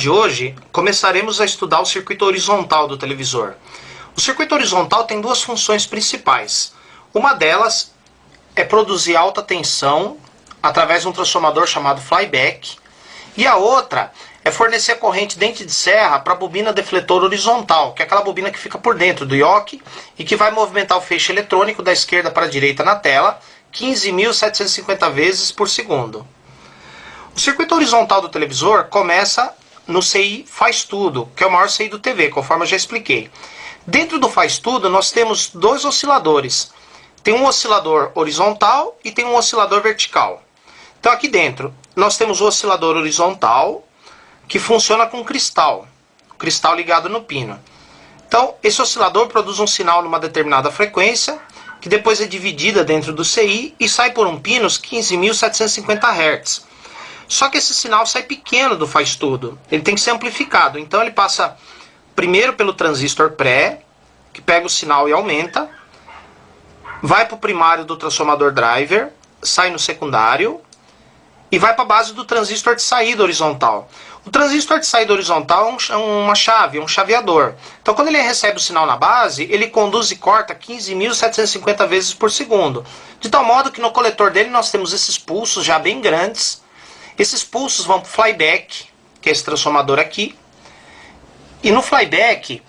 de hoje, começaremos a estudar o circuito horizontal do televisor. O circuito horizontal tem duas funções principais. Uma delas é produzir alta tensão através de um transformador chamado flyback, e a outra é fornecer corrente dente de serra para a bobina defletor horizontal, que é aquela bobina que fica por dentro do ioque e que vai movimentar o feixe eletrônico da esquerda para a direita na tela 15.750 vezes por segundo. O circuito horizontal do televisor começa no CI Faz Tudo, que é o maior CI do TV, conforme eu já expliquei. Dentro do Faz Tudo nós temos dois osciladores. Tem um oscilador horizontal e tem um oscilador vertical. Então aqui dentro nós temos o oscilador horizontal, que funciona com cristal ligado no pino. Então esse oscilador produz um sinal numa determinada frequência, que depois é dividida dentro do CI e sai por um pinos 15.750 Hz. Só que esse sinal sai pequeno do Faz Tudo, ele tem que ser amplificado. Então ele passa primeiro pelo transistor pré, que pega o sinal e aumenta, vai para o primário do transformador driver, sai no secundário e vai para a base do transistor de saída horizontal. O transistor de saída horizontal é uma chave, um chaveador. Então quando ele recebe o sinal na base, ele conduz e corta 15.750 vezes por segundo. De tal modo que no coletor dele nós temos esses pulsos já bem grandes. Esses pulsos vão para o flyback, que é esse transformador aqui. E no flyback,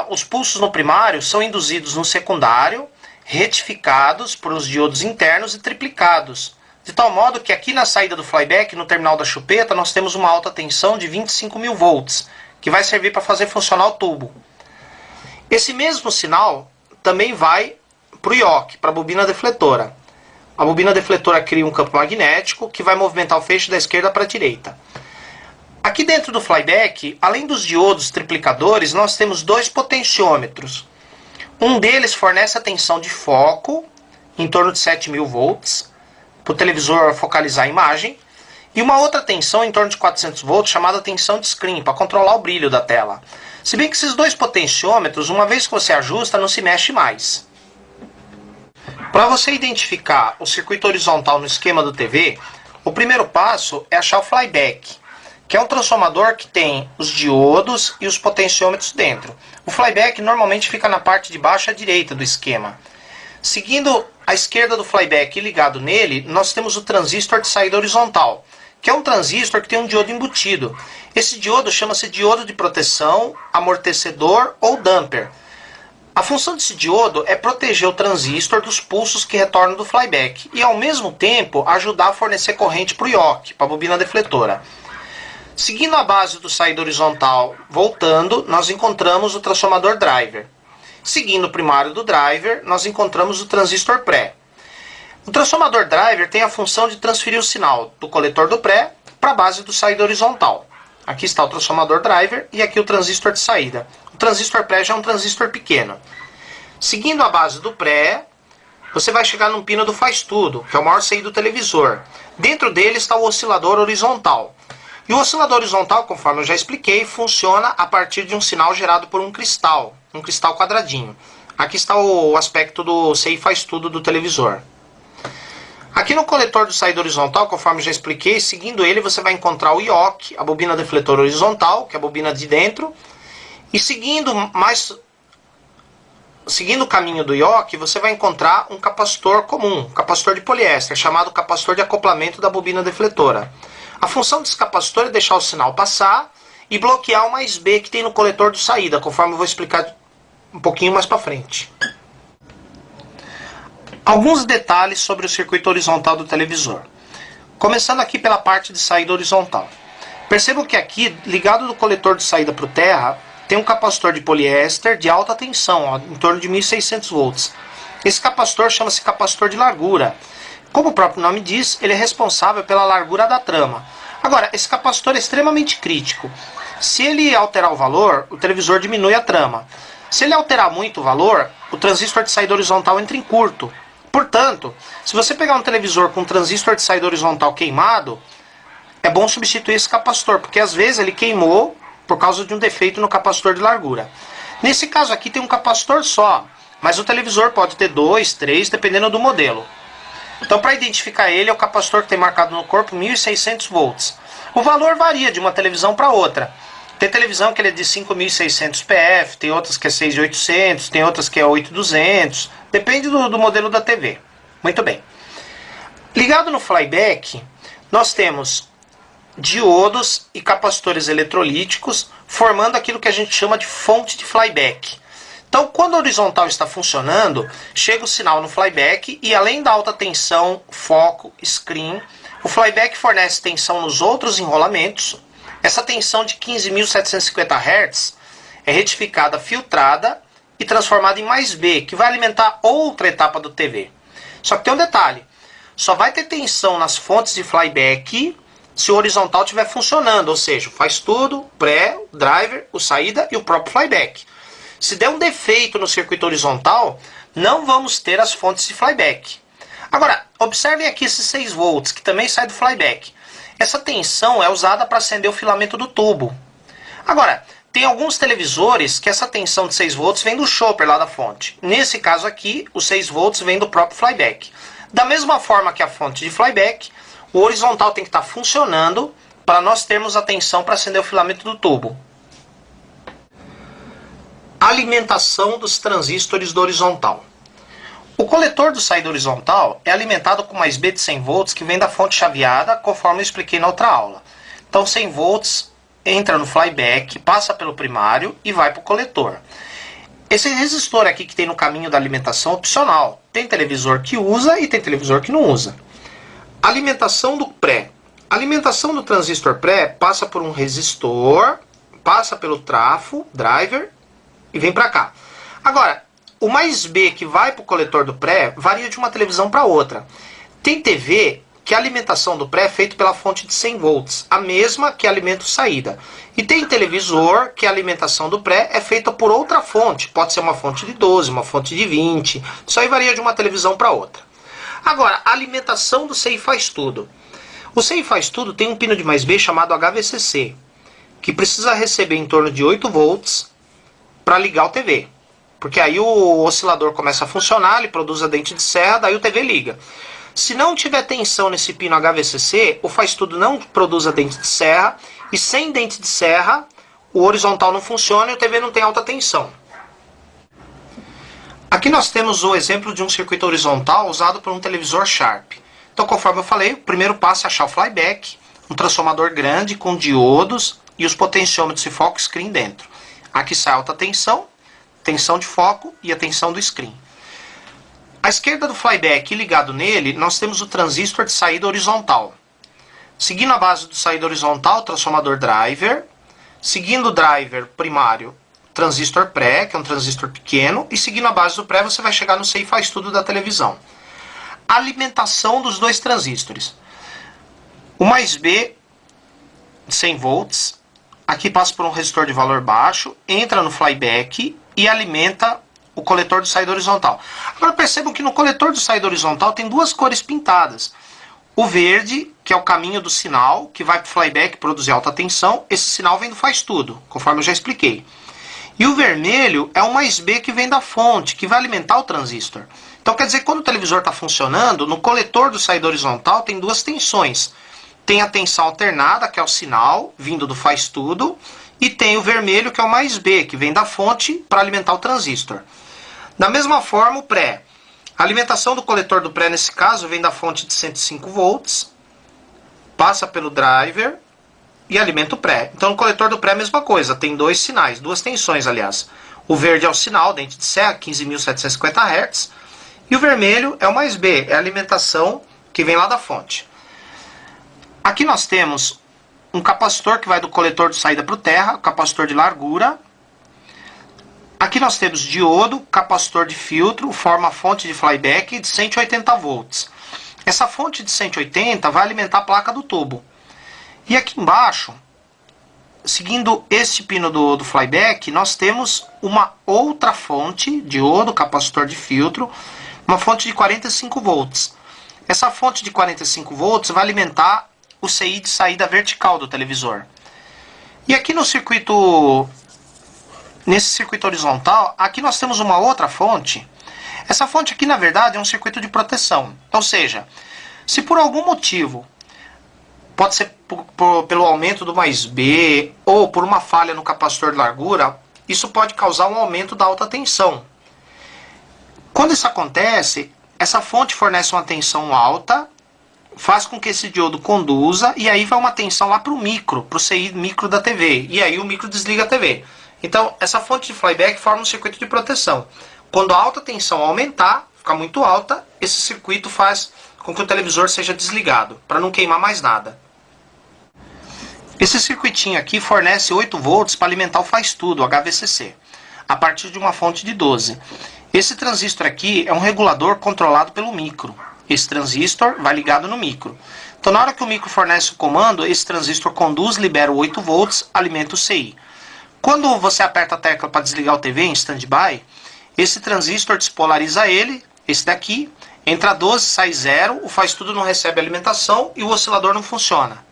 os pulsos no primário são induzidos no secundário, retificados por os diodos internos e triplicados. De tal modo que aqui na saída do flyback, no terminal da chupeta, nós temos uma alta tensão de 25.000 volts, que vai servir para fazer funcionar o tubo. Esse mesmo sinal também vai para o ioque, para a bobina defletora. A bobina defletora cria um campo magnético que vai movimentar o feixe da esquerda para a direita. Aqui dentro do flyback, além dos diodos triplicadores, nós temos dois potenciômetros. Um deles fornece a tensão de foco, em torno de 7.000 volts, para o televisor focalizar a imagem, e uma outra tensão em torno de 400 volts, chamada tensão de screen, para controlar o brilho da tela. Se bem que esses dois potenciômetros, uma vez que você ajusta, não se mexe mais. Para você identificar o circuito horizontal no esquema do TV, o primeiro passo é achar o flyback, que é um transformador que tem os diodos e os potenciômetros dentro. O flyback normalmente fica na parte de baixo à direita do esquema. Seguindo à esquerda do flyback e ligado nele, nós temos o transistor de saída horizontal, que é um transistor que tem um diodo embutido. Esse diodo chama-se diodo de proteção, amortecedor ou damper. A função desse diodo é proteger o transistor dos pulsos que retornam do flyback e, ao mesmo tempo, ajudar a fornecer corrente para o ioque, para a bobina defletora. Seguindo a base do saída horizontal, voltando, nós encontramos o transformador driver. Seguindo o primário do driver, nós encontramos o transistor pré. O transformador driver tem a função de transferir o sinal do coletor do pré para a base do saída horizontal. Aqui está o transformador driver e aqui o transistor de saída. O transistor pré já é um transistor pequeno. Seguindo a base do pré, você vai chegar num pino do Faz Tudo, que é o maior CI do televisor. Dentro dele está o oscilador horizontal. E o oscilador horizontal, conforme eu já expliquei, funciona a partir de um sinal gerado por um cristal quadradinho. Aqui está o aspecto do CI Faz Tudo do televisor. Aqui no coletor do saída horizontal, conforme eu já expliquei, seguindo ele você vai encontrar o ioque, a bobina defletora horizontal, que é a bobina de dentro. E seguindo o caminho do ioque, você vai encontrar um capacitor comum, um capacitor de poliéster, chamado capacitor de acoplamento da bobina defletora. A função desse capacitor é deixar o sinal passar e bloquear o mais B que tem no coletor de saída, conforme eu vou explicar um pouquinho mais para frente. Alguns detalhes sobre o circuito horizontal do televisor. Começando aqui pela parte de saída horizontal. Percebam que aqui, ligado do coletor de saída para o terra, tem um capacitor de poliéster de alta tensão, em torno de 1.600 volts. Esse capacitor chama-se capacitor de largura. Como o próprio nome diz, ele é responsável pela largura da trama. Agora, esse capacitor é extremamente crítico. Se ele alterar o valor, o televisor diminui a trama. Se ele alterar muito o valor, o transistor de saída horizontal entra em curto. Portanto, se você pegar um televisor com um transistor de saída horizontal queimado, é bom substituir esse capacitor, porque às vezes ele queimou por causa de um defeito no capacitor de largura. Nesse caso aqui tem um capacitor só, mas o televisor pode ter 2, 3, dependendo do modelo. Então, para identificar ele, é o capacitor que tem marcado no corpo 1.600 volts. O valor varia de uma televisão para outra. Tem televisão que ele é de 5.600 PF, tem outras que é 6.800, tem outras que é 8.200, depende do modelo da TV. Muito bem. Ligado no flyback, nós temos diodos e capacitores eletrolíticos formando aquilo que a gente chama de fonte de flyback. Então, quando a horizontal está funcionando, chega o sinal no flyback e além da alta tensão, foco, screen, o flyback fornece tensão nos outros enrolamentos. Essa tensão de 15.750 Hz é retificada, filtrada e transformada em mais B, que vai alimentar outra etapa do TV. Só que tem um detalhe, só vai ter tensão nas fontes de flyback se o horizontal estiver funcionando, ou seja, faz tudo, pré, driver, o saída e o próprio flyback. Se der um defeito no circuito horizontal, não vamos ter as fontes de flyback. Agora, observem aqui esses 6 volts, que também sai do flyback. Essa tensão é usada para acender o filamento do tubo. Agora, tem alguns televisores que essa tensão de 6 volts vem do chopper lá da fonte. Nesse caso aqui, os 6 volts vem do próprio flyback. Da mesma forma que a fonte de flyback, o horizontal tem que estar funcionando para nós termos a tensão para acender o filamento do tubo. Alimentação dos transistores do horizontal. O coletor do saída horizontal é alimentado com mais B de 100 volts que vem da fonte chaveada, conforme eu expliquei na outra aula. Então 100 volts entra no flyback, passa pelo primário e vai para o coletor. Esse resistor aqui que tem no caminho da alimentação é opcional. Tem televisor que usa e tem televisor que não usa. Alimentação do pré. A alimentação do transistor pré passa por um resistor, passa pelo trafo, driver e vem para cá. Agora, o mais B que vai para o coletor do pré varia de uma televisão para outra. Tem TV que a alimentação do pré é feita pela fonte de 100 volts, a mesma que alimenta o saída. E tem televisor que a alimentação do pré é feita por outra fonte, pode ser uma fonte de 12, uma fonte de 20, isso aí varia de uma televisão para outra. Agora, a alimentação do CI faz tudo. O CI faz tudo tem um pino de mais B chamado HVCC, que precisa receber em torno de 8 volts para ligar o TV. Porque aí o oscilador começa a funcionar, ele produz a dente de serra, daí o TV liga. Se não tiver tensão nesse pino HVCC, o faz tudo não produz a dente de serra, e sem dente de serra, o horizontal não funciona e o TV não tem alta tensão. Aqui nós temos o exemplo de um circuito horizontal usado por um televisor Sharp. Então, conforme eu falei, o primeiro passo é achar o flyback, um transformador grande com diodos e os potenciômetros e foco screen dentro. Aqui sai alta tensão, tensão de foco e a tensão do screen. À esquerda do flyback, ligado nele, nós temos o transistor de saída horizontal. Seguindo a base do saída horizontal, transformador driver. Seguindo o driver primário, transistor pré, que é um transistor pequeno. E seguindo a base do pré, você vai chegar no CI faz tudo da televisão. Alimentação dos dois transistores. O mais B, 100 volts. Aqui passa por um resistor de valor baixo, entra no flyback e alimenta o coletor do saída horizontal. Agora percebam que no coletor do saída horizontal tem duas cores pintadas. O verde, que é o caminho do sinal, que vai para o flyback produzir alta tensão. Esse sinal vem do faz tudo, conforme eu já expliquei. E o vermelho é o mais B que vem da fonte, que vai alimentar o transistor. Então quer dizer que quando o televisor está funcionando, no coletor do saída horizontal tem duas tensões. Tem a tensão alternada, que é o sinal, vindo do faz tudo, e tem o vermelho, que é o mais B, que vem da fonte para alimentar o transistor. Da mesma forma, o pré. A alimentação do coletor do pré, nesse caso, vem da fonte de 105 volts, passa pelo driver e alimenta o pré. Então, no coletor do pré, a mesma coisa. Tem dois sinais, duas tensões, aliás. O verde é o sinal, dente de serra, 15.750 Hz. E o vermelho é o mais B, é a alimentação que vem lá da fonte. Aqui nós temos um capacitor que vai do coletor de saída para o terra, capacitor de largura. Aqui nós temos diodo, capacitor de filtro, forma fonte de flyback de 180 volts. Essa fonte de 180 vai alimentar a placa do tubo. E aqui embaixo, seguindo este pino do flyback, nós temos uma outra fonte, diodo, capacitor de filtro, uma fonte de 45 volts. Essa fonte de 45 volts vai alimentar o CI de saída vertical do televisor. E aqui no circuito, nesse circuito horizontal, aqui nós temos uma outra fonte. Essa fonte aqui, na verdade, é um circuito de proteção. Ou seja, se por algum motivo pode ser pelo aumento do mais B ou por uma falha no capacitor de largura, isso pode causar um aumento da alta tensão. Quando isso acontece, essa fonte fornece uma tensão alta, faz com que esse diodo conduza, e aí vai uma tensão lá para o micro, para o CI micro da TV, e aí o micro desliga a TV. Então, essa fonte de flyback forma um circuito de proteção. Quando a alta tensão aumentar, ficar muito alta, esse circuito faz com que o televisor seja desligado, para não queimar mais nada. Esse circuitinho aqui fornece 8 volts para alimentar o faz tudo, o HVCC, a partir de uma fonte de 12. Esse transistor aqui é um regulador controlado pelo micro. Esse transistor vai ligado no micro. Então, na hora que o micro fornece o comando, esse transistor conduz, libera 8 volts, alimenta o CI. Quando você aperta a tecla para desligar o TV em standby, esse transistor despolariza ele, esse daqui, entra 12, sai 0, o faz tudo não recebe alimentação e o oscilador não funciona.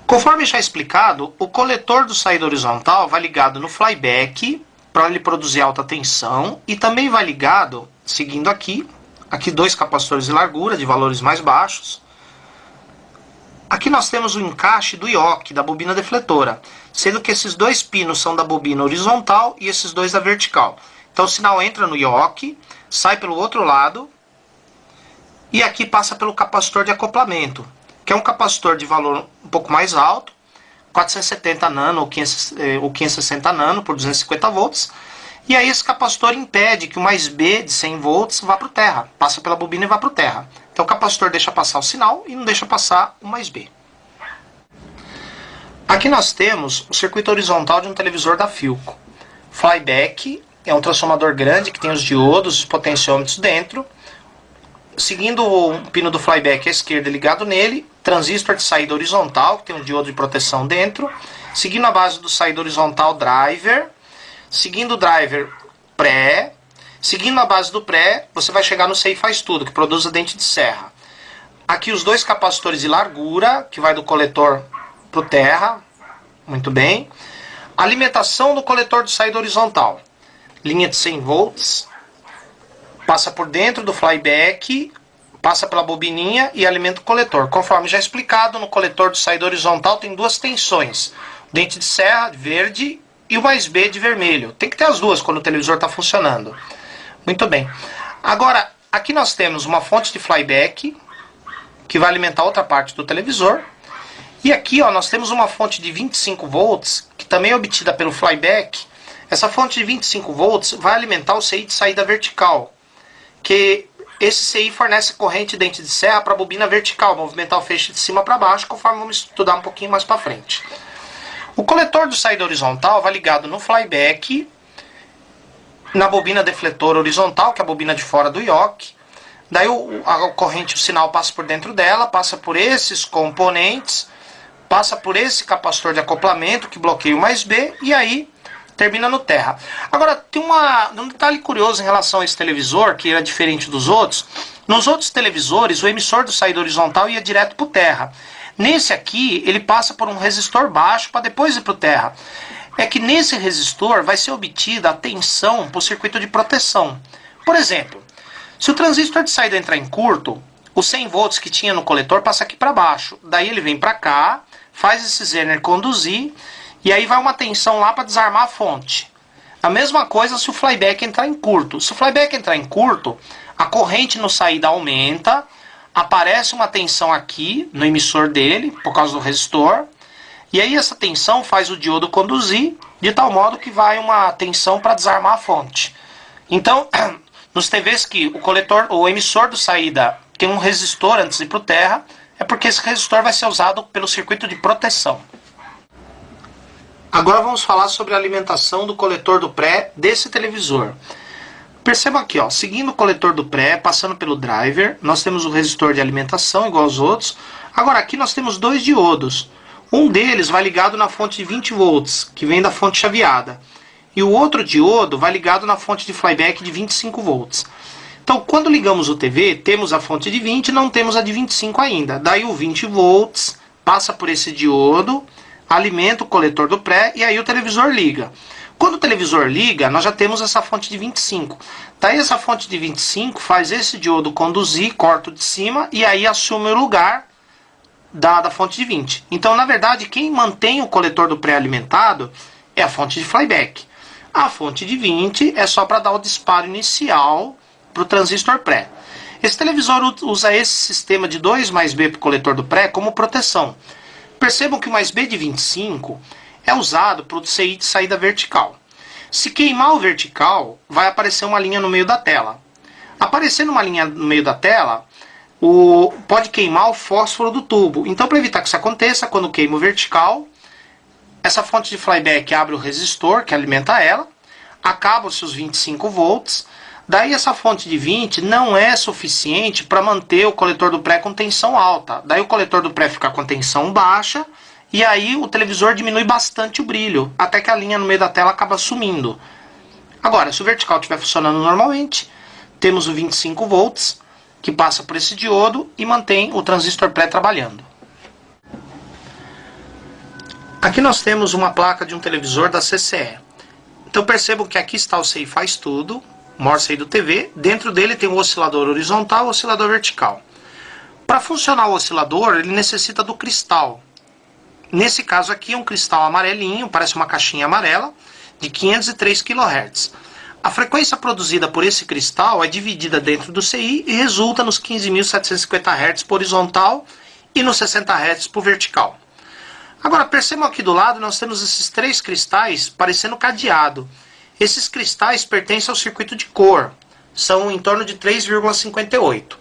Conforme já explicado, o coletor do saída horizontal vai ligado no flyback para ele produzir alta tensão e também vai ligado, seguindo aqui 2 capacitores de largura de valores mais baixos. Aqui nós temos o encaixe do ioque, da bobina defletora, sendo que esses 2 pinos são da bobina horizontal e esses 2 da vertical. Então o sinal entra no ioque, sai pelo outro lado e aqui passa pelo capacitor de acoplamento, que é um capacitor de valor um pouco mais alto, 470 nano ou 560 nano por 250 volts. E aí esse capacitor impede que o mais B de 100 volts vá para o terra, passa pela bobina e vá para o terra. Então o capacitor deixa passar o sinal e não deixa passar o mais B. Aqui nós temos o circuito horizontal de um televisor da Philco. Flyback é um transformador grande que tem os diodos, os potenciômetros dentro. Seguindo o pino do flyback à esquerda ligado nele, transistor de saída horizontal, que tem um diodo de proteção dentro. Seguindo a base do saída horizontal, driver. Seguindo o driver, pré. Seguindo a base do pré, você vai chegar no CI faz tudo, que produz a dente de serra. Aqui os 2 capacitores de largura, que vai do coletor para o terra. Muito bem. Alimentação do coletor de saída horizontal. Linha de 100 volts. Passa por dentro do flyback, passa pela bobininha e alimenta o coletor. Conforme já explicado, no coletor de saída horizontal tem 2 tensões. Dente de serra, verde, e o mais B de vermelho. Tem que ter as duas quando o televisor está funcionando. Muito bem. Agora, aqui nós temos uma fonte de flyback, que vai alimentar outra parte do televisor. E aqui nós temos uma fonte de 25 volts, que também é obtida pelo flyback. Essa fonte de 25 volts vai alimentar o CI de saída vertical, que esse CI fornece corrente dente de serra para a bobina vertical, movimentar o feixe de cima para baixo, conforme vamos estudar um pouquinho mais para frente. O coletor do saída horizontal vai ligado no flyback, na bobina defletora horizontal, que é a bobina de fora do ioque. Daí a corrente, o sinal passa por dentro dela, passa por esses componentes, passa por esse capacitor de acoplamento que bloqueia o mais B, e aí termina no terra. Agora, tem um detalhe curioso em relação a esse televisor, que era diferente dos outros. Nos outros televisores, o emissor do saída horizontal ia direto para o terra. Nesse aqui, ele passa por um resistor baixo para depois ir para o terra. É que nesse resistor vai ser obtida a tensão para o circuito de proteção. Por exemplo, se o transistor de saída entrar em curto, os 100 volts que tinha no coletor passa aqui para baixo. Daí ele vem para cá, faz esse Zener conduzir, e aí vai uma tensão lá para desarmar a fonte. A mesma coisa se o flyback entrar em curto. Se o flyback entrar em curto, a corrente no saída aumenta, aparece uma tensão aqui no emissor dele, por causa do resistor, e aí essa tensão faz o diodo conduzir, de tal modo que vai uma tensão para desarmar a fonte. Então, nos TVs que o coletor, o emissor do saída tem um resistor antes de ir para o terra, é porque esse resistor vai ser usado pelo circuito de proteção. Agora vamos falar sobre a alimentação do coletor do pré desse televisor. Perceba aqui, seguindo o coletor do pré, passando pelo driver, nós temos o resistor de alimentação igual aos outros. Agora aqui nós temos 2 diodos. Um deles vai ligado na fonte de 20 volts, que vem da fonte chaveada. E o outro diodo vai ligado na fonte de flyback de 25 volts. Então, quando ligamos o TV, temos a fonte de 20 e não temos a de 25 ainda. Daí o 20 volts passa por esse diodo, alimenta o coletor do pré e aí o televisor liga. Quando o televisor liga, nós já temos essa fonte de 25. Daí essa fonte de 25 faz esse diodo conduzir, corta o de cima e aí assume o lugar da fonte de 20. Então, na verdade, quem mantém o coletor do pré-alimentado é a fonte de flyback. A fonte de 20 é só para dar o disparo inicial para o transistor pré. Esse televisor usa esse sistema de 2 mais B para o coletor do pré como proteção. Percebam que o mais B de 25 é usado para o CI de saída vertical. Se queimar o vertical, vai aparecer uma linha no meio da tela. Aparecendo uma linha no meio da tela, pode queimar o fósforo do tubo. Então, para evitar que isso aconteça, quando queima o vertical, essa fonte de flyback abre o resistor que alimenta ela, acabam-se os 25 volts, daí essa fonte de 20 não é suficiente para manter o coletor do pré com tensão alta. Daí o coletor do pré fica com tensão baixa, e aí o televisor diminui bastante o brilho, até que a linha no meio da tela acaba sumindo. Agora, se o vertical estiver funcionando normalmente, temos o 25 volts, que passa por esse diodo e mantém o transistor pré trabalhando. Aqui nós temos uma placa de um televisor da CCE. Então percebam que aqui está o CI faz tudo, o maior CI do TV. Dentro dele tem o oscilador horizontal e o oscilador vertical. Para funcionar o oscilador, ele necessita do cristal. Nesse caso aqui é um cristal amarelinho, parece uma caixinha amarela, de 503 kHz. A frequência produzida por esse cristal é dividida dentro do CI e resulta nos 15.750 Hz por horizontal e nos 60 Hz por vertical. Agora percebam aqui do lado nós temos esses 3 cristais parecendo cadeado. Esses cristais pertencem ao circuito de cor, são em torno de 3,58.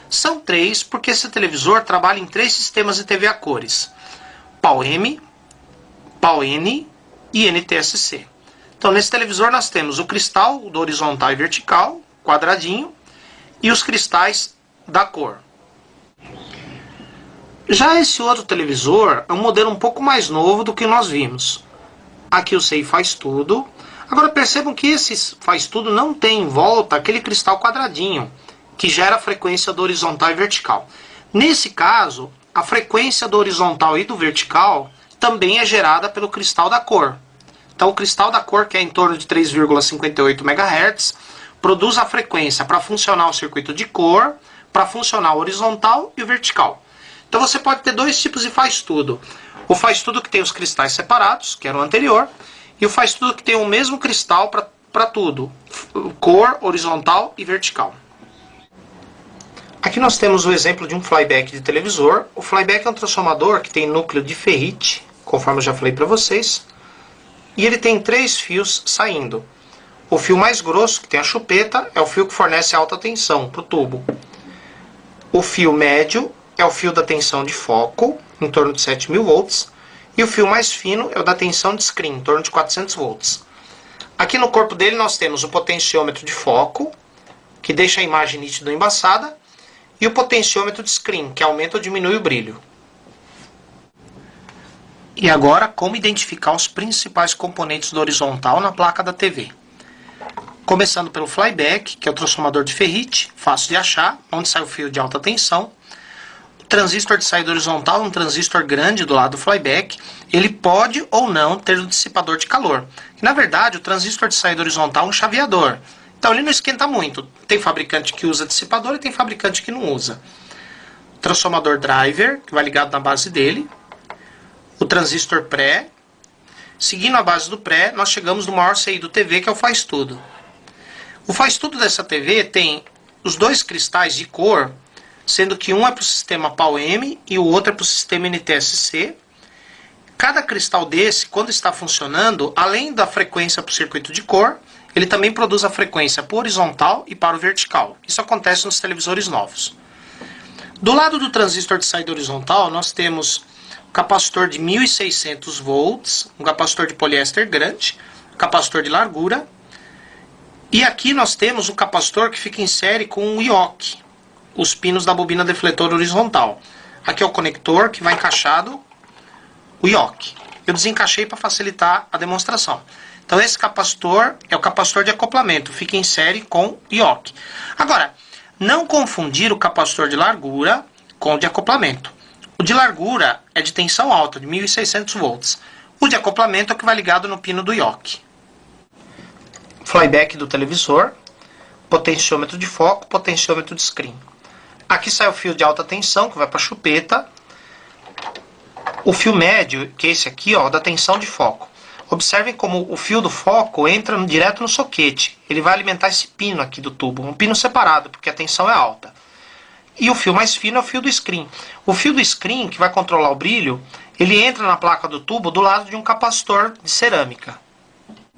São 3 porque esse televisor trabalha em 3 sistemas de TV a cores: PAL-M, PAL-N e NTSC. Então, nesse televisor nós temos o cristal do horizontal e vertical, quadradinho, e os cristais da cor. Já esse outro televisor é um modelo um pouco mais novo do que nós vimos. Aqui o CI faz tudo. Agora percebam que esse faz tudo não tem em volta aquele cristal quadradinho, que gera a frequência do horizontal e vertical. Nesse caso, a frequência do horizontal e do vertical também é gerada pelo cristal da cor. Então o cristal da cor, que é em torno de 3,58 MHz, produz a frequência para funcionar o circuito de cor, para funcionar o horizontal e o vertical. Então você pode ter 2 tipos de faz tudo. O faz tudo que tem os cristais separados, que era o anterior, e o faz tudo que tem o mesmo cristal para tudo, cor, horizontal e vertical. Aqui nós temos o exemplo de um flyback de televisor. O flyback é um transformador que tem núcleo de ferrite, conforme eu já falei para vocês. E ele tem 3 fios saindo. O fio mais grosso, que tem a chupeta, é o fio que fornece alta tensão para o tubo. O fio médio é o fio da tensão de foco, em torno de 7.000 volts. E o fio mais fino é o da tensão de screen, em torno de 400 volts. Aqui no corpo dele nós temos o potenciômetro de foco, que deixa a imagem nítida ou embaçada, e o potenciômetro de screen, que aumenta ou diminui o brilho. E agora, como identificar os principais componentes do horizontal na placa da TV. Começando pelo flyback, que é o transformador de ferrite, fácil de achar, onde sai o fio de alta tensão. O transistor de saída horizontal, um transistor grande do lado do flyback, ele pode ou não ter um dissipador de calor. E, na verdade, o transistor de saída horizontal é um chaveador. Então ele não esquenta muito. Tem fabricante que usa dissipador e tem fabricante que não usa. O transformador driver, que vai ligado na base dele. O transistor pré. Seguindo a base do pré, nós chegamos no maior CI do TV, que é o faz tudo. O faz tudo dessa TV tem os 2 cristais de cor, sendo que um é para o sistema PAL-M e o outro é para o sistema NTSC. Cada cristal desse, quando está funcionando, além da frequência para o circuito de cor, ele também produz a frequência para o horizontal e para o vertical. Isso acontece nos televisores novos. Do lado do transistor de saída horizontal, nós temos um capacitor de 1.600 volts, um capacitor de poliéster grande, um capacitor de largura. E aqui nós temos o capacitor que fica em série com o IOC, os pinos da bobina defletor horizontal. Aqui é o conector que vai encaixado o IOC. Eu desencaixei para facilitar a demonstração. Então esse capacitor é o capacitor de acoplamento, fica em série com o IOC. Agora, não confundir o capacitor de largura com o de acoplamento. O de largura é de tensão alta, de 1.600 volts. O de acoplamento é o que vai ligado no pino do IOC. flyback do televisor, potenciômetro de foco, potenciômetro de screen. Aqui sai o fio de alta tensão, que vai para a chupeta. O fio médio, que é esse aqui, ó, da tensão de foco. Observem como o fio do foco entra direto no soquete. Ele vai alimentar esse pino aqui do tubo, um pino separado, porque a tensão é alta. E o fio mais fino é o fio do screen. O fio do screen, que vai controlar o brilho, ele entra na placa do tubo do lado de um capacitor de cerâmica.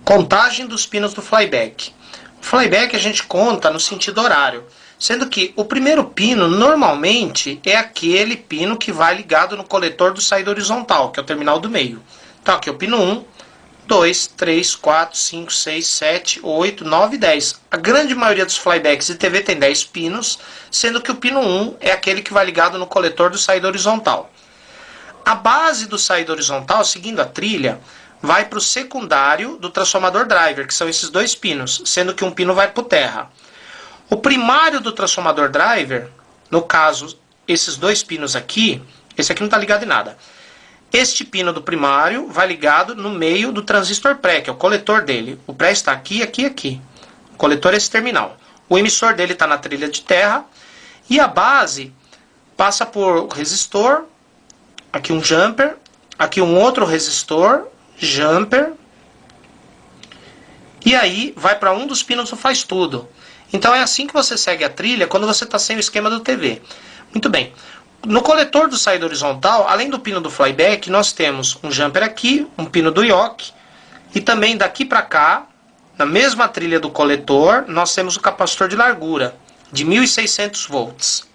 Contagem dos pinos do flyback. O flyback a gente conta no sentido horário, sendo que o primeiro pino normalmente é aquele pino que vai ligado no coletor do saída horizontal, que é o terminal do meio. Então aqui é o pino 1, 2, 3, 4, 5, 6, 7, 8, 9 e 10. A grande maioria dos flybacks de TV tem 10 pinos, sendo que o pino 1 é aquele que vai ligado no coletor do saída horizontal. A base do saída horizontal, seguindo a trilha, vai para o secundário do transformador driver, que são esses dois pinos, sendo que um pino vai para o terra. O primário do transformador driver, no caso, esses dois pinos aqui, esse aqui não está ligado em nada. Este pino do primário vai ligado no meio do transistor pré, que é o coletor dele. O pré está aqui, aqui e aqui. O coletor é esse terminal. O emissor dele está na trilha de terra. E a base passa por resistor, aqui um jumper, aqui um outro resistor, jumper. E aí vai para um dos pinos do faz tudo. Então é assim que você segue a trilha quando você está sem o esquema do TV. Muito bem. No coletor do saída horizontal, além do pino do flyback, nós temos um jumper aqui, um pino do yoke, e também daqui para cá, na mesma trilha do coletor, nós temos o capacitor de largura, de 1600 volts.